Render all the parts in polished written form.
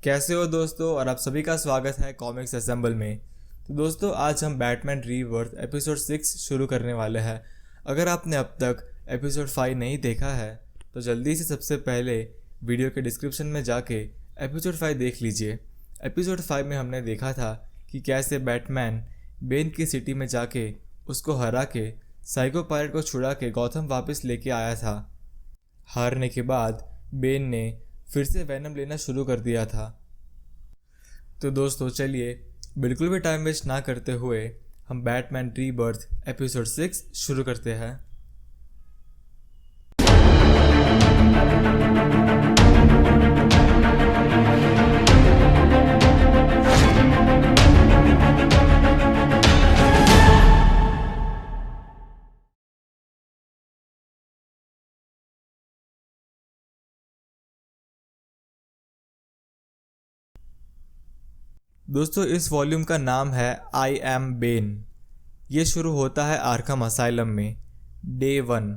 कैसे हो दोस्तों, और आप सभी का स्वागत है कॉमिक्स असेंबल में। तो दोस्तों, आज हम बैटमैन रीबर्थ एपिसोड 6 शुरू करने वाले हैं। अगर आपने अब तक एपिसोड 5 नहीं देखा है तो जल्दी से सबसे पहले वीडियो के डिस्क्रिप्शन में जाके एपिसोड 5 देख लीजिए। एपिसोड 5 में हमने देखा था कि कैसे बैटमैन बेन की सिटी में जाके उसको हरा के साइको पायलट को छुड़ा के गॉथम वापस लेके आया था। हारने के बाद बेन ने फिर से वैनम लेना शुरू कर दिया था। तो दोस्तों, चलिए बिल्कुल भी टाइम वेस्ट ना करते हुए हम बैटमैन रीबर्थ एपिसोड 6 शुरू करते हैं। दोस्तों, इस वॉल्यूम का नाम है आई एम बेन। ये शुरू होता है आर्खम असाइलम में। डे 1।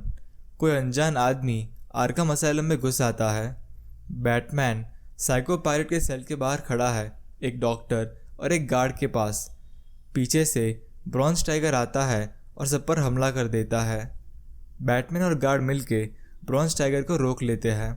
कोई अनजान आदमी आर्खम असाइलम में घुस आता है। बैटमैन साइको पायलट के सेल के बाहर खड़ा है, एक डॉक्टर और एक गार्ड के पास। पीछे से ब्रॉन्ज टाइगर आता है और सब पर हमला कर देता है। बैटमैन और गार्ड मिलके ब्रॉन्ज टाइगर को रोक लेते हैं।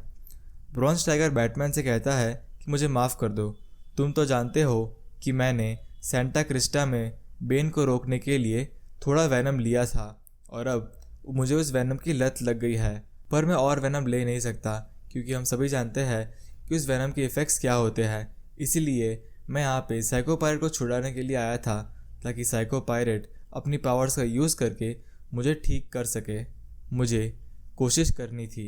ब्रॉन्ज टाइगर बैटमैन से कहता है कि मुझे माफ़ कर दो, तुम तो जानते हो कि मैंने सेंटा क्रिस्टा में बेन को रोकने के लिए थोड़ा वैनम लिया था और अब मुझे उस वैनम की लत लग गई है, पर मैं और वैनम ले नहीं सकता क्योंकि हम सभी जानते हैं कि उस वैनम के इफ़ेक्ट्स क्या होते हैं। इसीलिए मैं यहाँ पे साइको पायरेट को छुड़ाने के लिए आया था ताकि साइको पायरेट अपनी पावर्स का यूज़ करके मुझे ठीक कर सके। मुझे कोशिश करनी थी।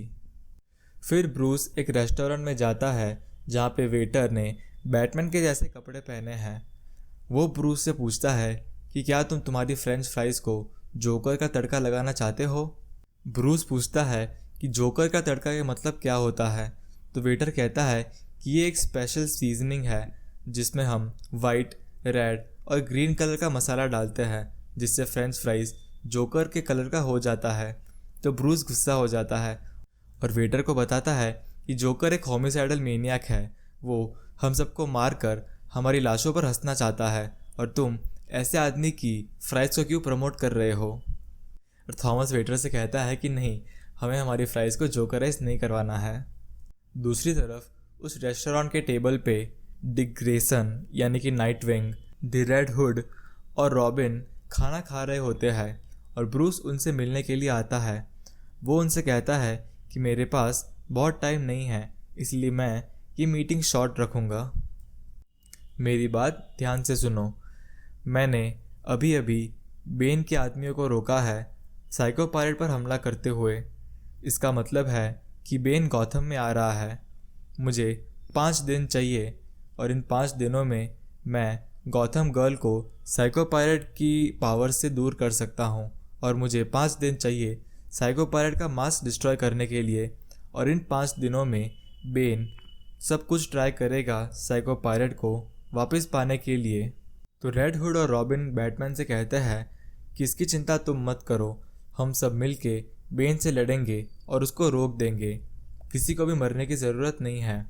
फिर ब्रूस एक रेस्टोरेंट में जाता है जहाँ पे वेटर ने बैटमैन के जैसे कपड़े पहने हैं। वो ब्रूस से पूछता है कि क्या तुम तुम्हारी फ्रेंच फ्राइज़ को जोकर का तड़का लगाना चाहते हो। ब्रूस पूछता है कि जोकर का तड़का का मतलब क्या होता है। तो वेटर कहता है कि ये एक स्पेशल सीजनिंग है जिसमें हम वाइट, रेड और ग्रीन कलर का मसाला डालते हैं, जिससे फ्रेंच फ्राइज़ जोकर के कलर का हो जाता है। तो ब्रूस गुस्सा हो जाता है और वेटर को बताता है कि जोकर एक होमिसाइडल मेनियाक है। वो हम सबको मारकर हमारी लाशों पर हंसना चाहता है और तुम ऐसे आदमी की फ्राइज़ को क्यों प्रमोट कर रहे हो। और थॉमस वेटर से कहता है कि नहीं, हमें हमारी फ्राइज़ को जोकराइज नहीं करवाना है। दूसरी तरफ उस रेस्टोरेंट के टेबल पे डिक ग्रेसन यानी कि नाइटविंग, द रेड हुड और रॉबिन खाना खा रहे होते हैं और ब्रूस उनसे मिलने के लिए आता है। वो उनसे कहता है कि मेरे पास बहुत टाइम नहीं है, इसलिए मैं ये मीटिंग शॉर्ट रखूँगा। मेरी बात ध्यान से सुनो। मैंने अभी अभी बेन के आदमियों को रोका है साइको पायलट पर हमला करते हुए। इसका मतलब है कि बेन गॉथम में आ रहा है। मुझे 5 दिन चाहिए और इन 5 दिनों में मैं गॉथम गर्ल को साइको पायलट की पावर से दूर कर सकता हूँ। और मुझे 5 दिन चाहिए साइको पायलट का मास्क डिस्ट्रॉय करने के लिए। और इन 5 दिनों में बेन सब कुछ ट्राई करेगा साइको पायलट को वापस पाने के लिए। तो रेड हुड और रॉबिन बैटमैन से कहते हैं कि इसकी चिंता तुम मत करो, हम सब मिलके बेन से लड़ेंगे और उसको रोक देंगे। किसी को भी मरने की ज़रूरत नहीं है।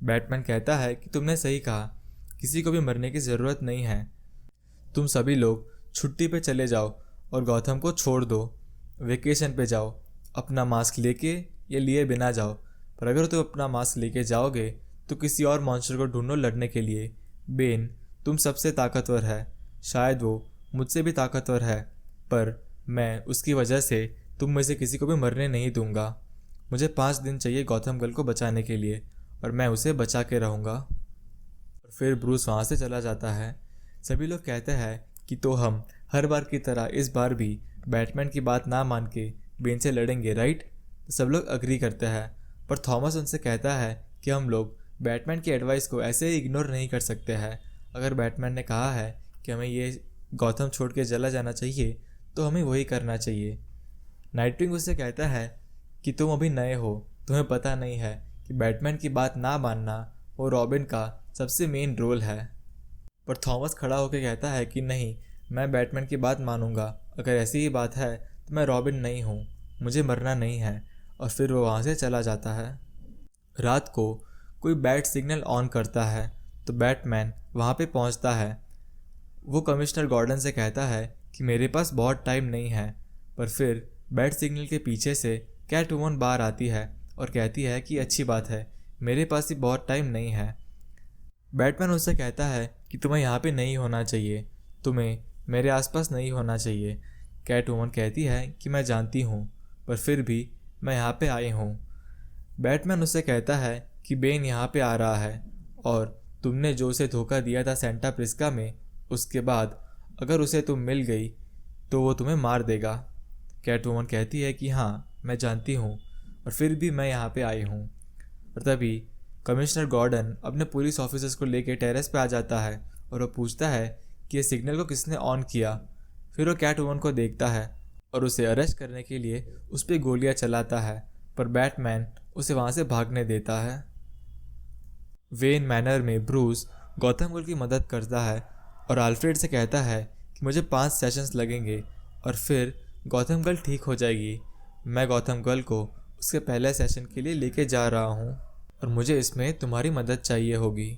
बैटमैन कहता है कि तुमने सही कहा, किसी को भी मरने की ज़रूरत नहीं है। तुम सभी लोग छुट्टी पे चले जाओ और गॉथम को छोड़ दो। वेकेशन पे जाओ, अपना मास्क लेके या लिए बिना जाओ, पर अगर तुम अपना मास्क लेके जाओगे तो किसी और मॉन्स्टर को ढूंढो लड़ने के लिए। बेन तुम सबसे ताकतवर है, शायद वो मुझसे भी ताकतवर है, पर मैं उसकी वजह से तुम में से किसी को भी मरने नहीं दूंगा। मुझे 5 दिन चाहिए गौतम गर्ल को बचाने के लिए और मैं उसे बचा के रहूँगा। और फिर ब्रूस वहाँ से चला जाता है। सभी लोग कहते हैं कि तो हम हर बार की तरह इस बार भी बैटमैन की बात ना मान के बेन से लड़ेंगे, राइट। तो सब लोग अग्री करते हैं, पर थॉमस उनसे कहता है कि हम लोग बैटमैन की एडवाइस को ऐसे ही इग्नोर नहीं कर सकते हैं। अगर बैटमैन ने कहा है कि हमें ये गॉथम छोड़ के चला जाना चाहिए तो हमें वही करना चाहिए। नाइटविंग उससे कहता है कि तुम अभी नए हो, तुम्हें पता नहीं है कि बैटमैन की बात ना मानना वो रॉबिन का सबसे मेन रोल है। पर थॉमस खड़ा होकर कहता है कि नहीं, मैं बैटमैन की बात मानूंगा। अगर ऐसी ही बात है तो मैं रॉबिन नहीं हूँ, मुझे मरना नहीं है। और फिर वो वहाँ से चला जाता है। रात को कोई बैट सिग्नल ऑन करता है तो बैटमैन वहाँ पे पहुँचता है। वो कमिश्नर गॉर्डन से कहता है कि मेरे पास बहुत टाइम नहीं है, पर फिर बैट सिग्नल के पीछे से कैट वुमन बाहर आती है और कहती है कि अच्छी बात है, मेरे पास ही बहुत टाइम नहीं है। बैटमैन उससे कहता है कि तुम्हें यहाँ पे नहीं होना चाहिए, तुम्हें मेरे आसपास नहीं होना चाहिए। कैट वुमन कहती है कि मैं जानती हूँ, पर फिर भी मैं यहाँ पे आई हूँ। बैटमैन उससे कहता है कि बेन यहाँ पे आ रहा है और तुमने जो उसे धोखा दिया था सेंटा प्रिस्का में, उसके बाद अगर उसे तुम मिल गई तो वो तुम्हें मार देगा। कैटवुमन कहती है कि हाँ मैं जानती हूँ, और फिर भी मैं यहाँ पे आई हूँ। और तभी कमिश्नर गॉर्डन अपने पुलिस ऑफिसर्स को लेके टेरेस पे आ जाता है और वो पूछता है कि ये सिग्नल को किसने ऑन किया। फिर वो कैटवुमन को देखता है और उसे अरेस्ट करने के लिए उस पर गोलियाँ चलाता है, पर बैटमैन उसे वहाँ से भागने देता है। वेन मैनर में ब्रूस गॉथम गर्ल की मदद करता है और अल्फ्रेड से कहता है कि मुझे 5 सेशंस लगेंगे और फिर गॉथम गर्ल ठीक हो जाएगी। मैं गॉथम गर्ल को उसके पहले सेशन के लिए लेके जा रहा हूँ और मुझे इसमें तुम्हारी मदद चाहिए होगी।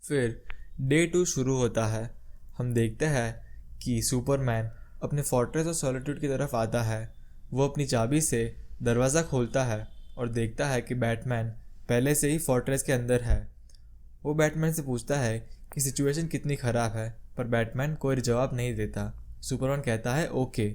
फिर डे 2 शुरू होता है। हम देखते हैं कि सुपरमैन अपने फोर्ट्रेस ऑफ सॉलिट्यूड की तरफ आता है। वो अपनी चाबी से दरवाज़ा खोलता है और देखता है कि बैटमैन पहले से ही फोर्ट्रेस के अंदर है। वो बैटमैन से पूछता है कि सिचुएशन कितनी ख़राब है, पर बैटमैन कोई जवाब नहीं देता। सुपरमैन कहता है ओके।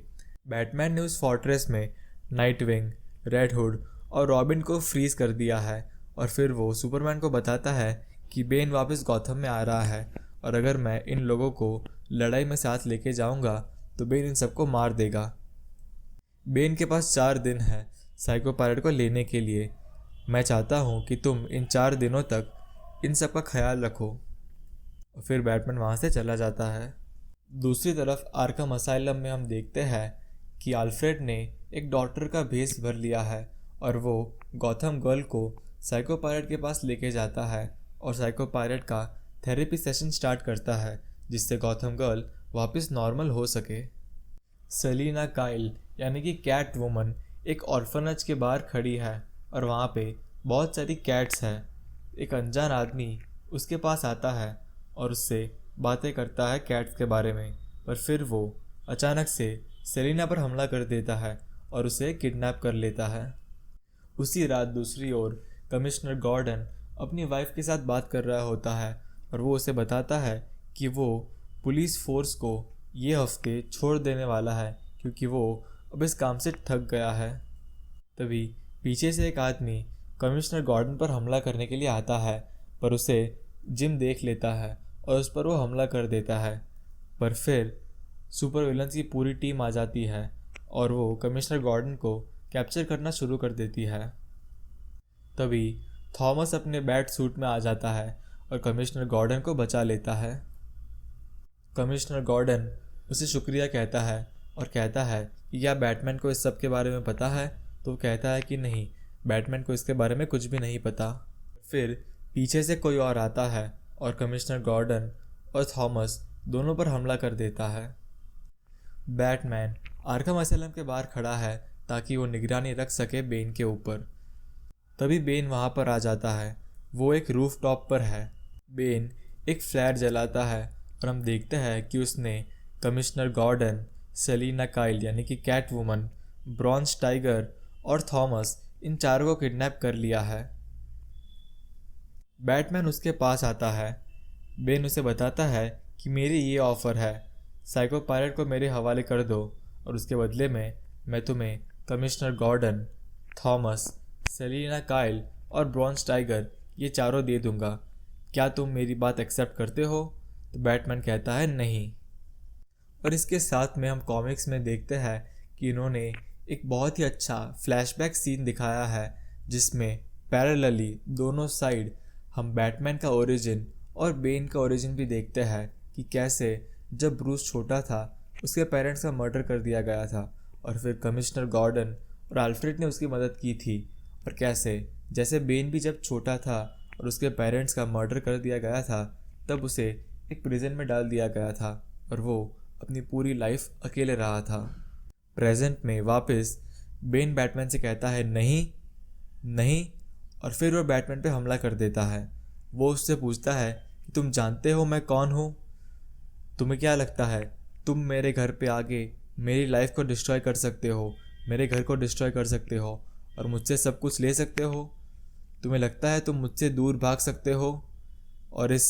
बैटमैन ने उस फोर्ट्रेस में नाइटविंग, रेड हुड और रॉबिन को फ्रीज कर दिया है और फिर वो सुपरमैन को बताता है कि बेन वापस गॉथम में आ रहा है और अगर मैं इन लोगों को लड़ाई में साथ लेके जाऊंगा तो बेन इन सबको मार देगा। बेन के पास 4 दिन है साइको पायलट को लेने के लिए। मैं चाहता हूँ कि तुम इन 4 दिनों तक इन सब का ख्याल रखो। और फिर बैटमैन वहाँ से चला जाता है। दूसरी तरफ आर्कम असाइलम में हम देखते हैं कि अल्फ्रेड ने एक डॉक्टर का भेष भर लिया है और वो गॉथम गर्ल को साइको पायलट के पास लेके जाता है और साइको पायलट का थेरेपी सेशन स्टार्ट करता है जिससे गॉथम गर्ल वापस नॉर्मल हो सके। सेलिना काइल यानी कि कैट वुमन एक ऑर्फनेज के बाहर खड़ी है और वहाँ पे बहुत सारी कैट्स हैं। एक अनजान आदमी उसके पास आता है और उससे बातें करता है कैट्स के बारे में, पर फिर वो अचानक से सेलिना पर हमला कर देता है और उसे किडनैप कर लेता है। उसी रात दूसरी ओर कमिश्नर गॉर्डन अपनी वाइफ के साथ बात कर रहा होता है और वो उसे बताता है कि वो पुलिस फोर्स को ये हफ्ते छोड़ देने वाला है क्योंकि वो अब इस काम से थक गया है। तभी पीछे से एक आदमी कमिश्नर गॉर्डन पर हमला करने के लिए आता है, पर उसे जिम देख लेता है और उस पर वो हमला कर देता है। पर फिर सुपर विलन्स की पूरी टीम आ जाती है और वो कमिश्नर गॉर्डन को कैप्चर करना शुरू कर देती है। तभी थॉमस अपने बैट सूट में आ जाता है और कमिश्नर गॉर्डन को बचा लेता है। कमिश्नर गॉर्डन उसे शुक्रिया कहता है और कहता है कि क्या बैटमैन को इस सब के बारे में पता है, तो वो कहता है कि नहीं, बैटमैन को इसके बारे में कुछ भी नहीं पता। फिर पीछे से कोई और आता है और कमिश्नर गॉर्डन और थॉमस दोनों पर हमला कर देता है। बैटमैन आर्कम असैलम के बाहर खड़ा है ताकि वो निगरानी रख सके बेन के ऊपर। तभी बेन वहाँ पर आ जाता है। वो एक रूफ टॉप पर है। बेन एक फ्लैट जलाता है और हम देखते हैं कि उसने कमिश्नर गॉर्डन, सेलिना काइल यानी कि कैट वुमन, ब्रॉन्ज टाइगर और थॉमस इन चारों को किडनैप कर लिया है। बैटमैन उसके पास आता है। बेन उसे बताता है कि मेरी ये ऑफ़र है, साइको पायलट को मेरे हवाले कर दो और उसके बदले में मैं तुम्हें commissioner Gordon, Thomas, Selina Kyle और ब्रॉन्ज टाइगर ये चारों दे दूंगा। क्या तुम मेरी बात एक्सेप्ट करते हो? तो बैटमैन कहता है नहीं। और इसके साथ में हम कॉमिक्स में देखते हैं कि इन्होंने एक बहुत ही अच्छा फ्लैशबैक सीन दिखाया है जिसमें पैरेलली दोनों साइड हम बैटमैन का ओरिजिन और बेन का ओरिजिन भी देखते हैं कि कैसे जब ब्रूस छोटा था उसके पेरेंट्स का मर्डर कर दिया गया था और फिर कमिश्नर गॉर्डन और अल्फ्रेड ने उसकी मदद की थी, और कैसे जैसे बेन भी जब छोटा था और उसके पेरेंट्स का मर्डर कर दिया गया था तब उसे एक प्रिजन में डाल दिया गया था और वो अपनी पूरी लाइफ अकेले रहा था। प्रेजेंट में वापस बेन बैटमैन से कहता है नहीं नहीं, और फिर वो बैटमैन पे हमला कर देता है। वो उससे पूछता है कि तुम जानते हो मैं कौन हूँ? तुम्हें क्या लगता है तुम मेरे घर पे आके मेरी लाइफ को डिस्ट्रॉय कर सकते हो, मेरे घर को डिस्ट्रॉय कर सकते हो और मुझसे सब कुछ ले सकते हो? तुम्हें लगता है तुम मुझसे दूर भाग सकते हो और इस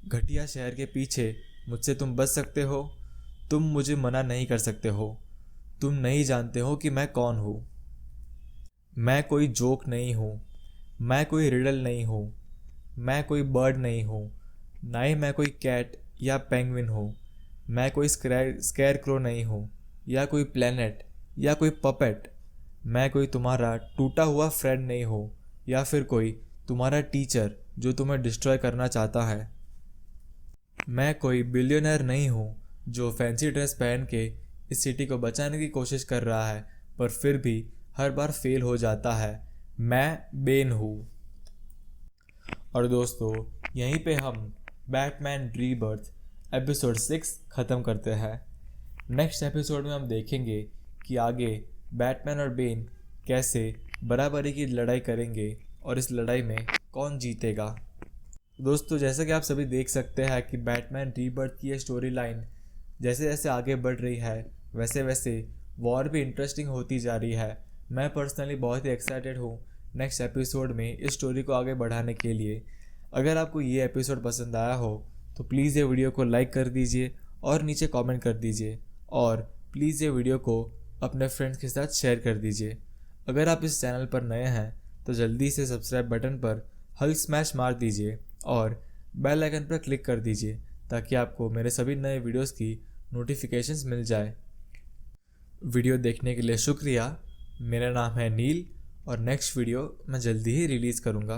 घटिया शहर के पीछे मुझसे तुम बच सकते हो? तुम मुझे मना नहीं कर सकते हो। तुम नहीं जानते हो कि मैं कौन हूँ। मैं कोई जोक नहीं हूँ, मैं कोई रिडल नहीं हूँ, मैं कोई बर्ड नहीं हूँ, ना ही मैं कोई कैट या पेंगुइन हूँ। मैं कोई स्केयर क्रो नहीं हूँ या कोई प्लेनेट या कोई पपेट। मैं कोई तुम्हारा टूटा हुआ फ्रेंड नहीं हूँ या फिर कोई तुम्हारा टीचर जो तुम्हें डिस्ट्रॉय करना चाहता है। मैं कोई बिलियनर नहीं हूँ जो फैंसी ड्रेस पहन के इस सिटी को बचाने की कोशिश कर रहा है पर फिर भी हर बार फेल हो जाता है। मैं बेन हूँ। और दोस्तों, यहीं पे हम बैटमैन रीबर्थ एपिसोड 6 ख़त्म करते हैं। नेक्स्ट एपिसोड में हम देखेंगे कि आगे बैटमैन और बेन कैसे बराबरी की लड़ाई करेंगे और इस लड़ाई में कौन जीतेगा। दोस्तों, जैसा कि आप सभी देख सकते हैं कि बैटमैन रीबर्थ की ये स्टोरी लाइन जैसे जैसे आगे बढ़ रही है वैसे वैसे वॉर भी इंटरेस्टिंग होती जा रही है। मैं पर्सनली बहुत ही एक्साइटेड हूँ नेक्स्ट एपिसोड में इस स्टोरी को आगे बढ़ाने के लिए। अगर आपको ये एपिसोड पसंद आया हो तो प्लीज़ ये वीडियो को लाइक कर दीजिए और नीचे कमेंट कर दीजिए और प्लीज़ ये वीडियो को अपने फ्रेंड्स के साथ शेयर कर दीजिए। अगर आप इस चैनल पर नए हैं तो जल्दी से सब्सक्राइब बटन पर हल्क स्मैश मार दीजिए और बेल आइकन पर क्लिक कर दीजिए ताकि आपको मेरे सभी नए वीडियोस की नोटिफिकेशंस मिल जाए। वीडियो देखने के लिए शुक्रिया। मेरा नाम है नील और नेक्स्ट वीडियो मैं जल्दी ही रिलीज़ करूँगा।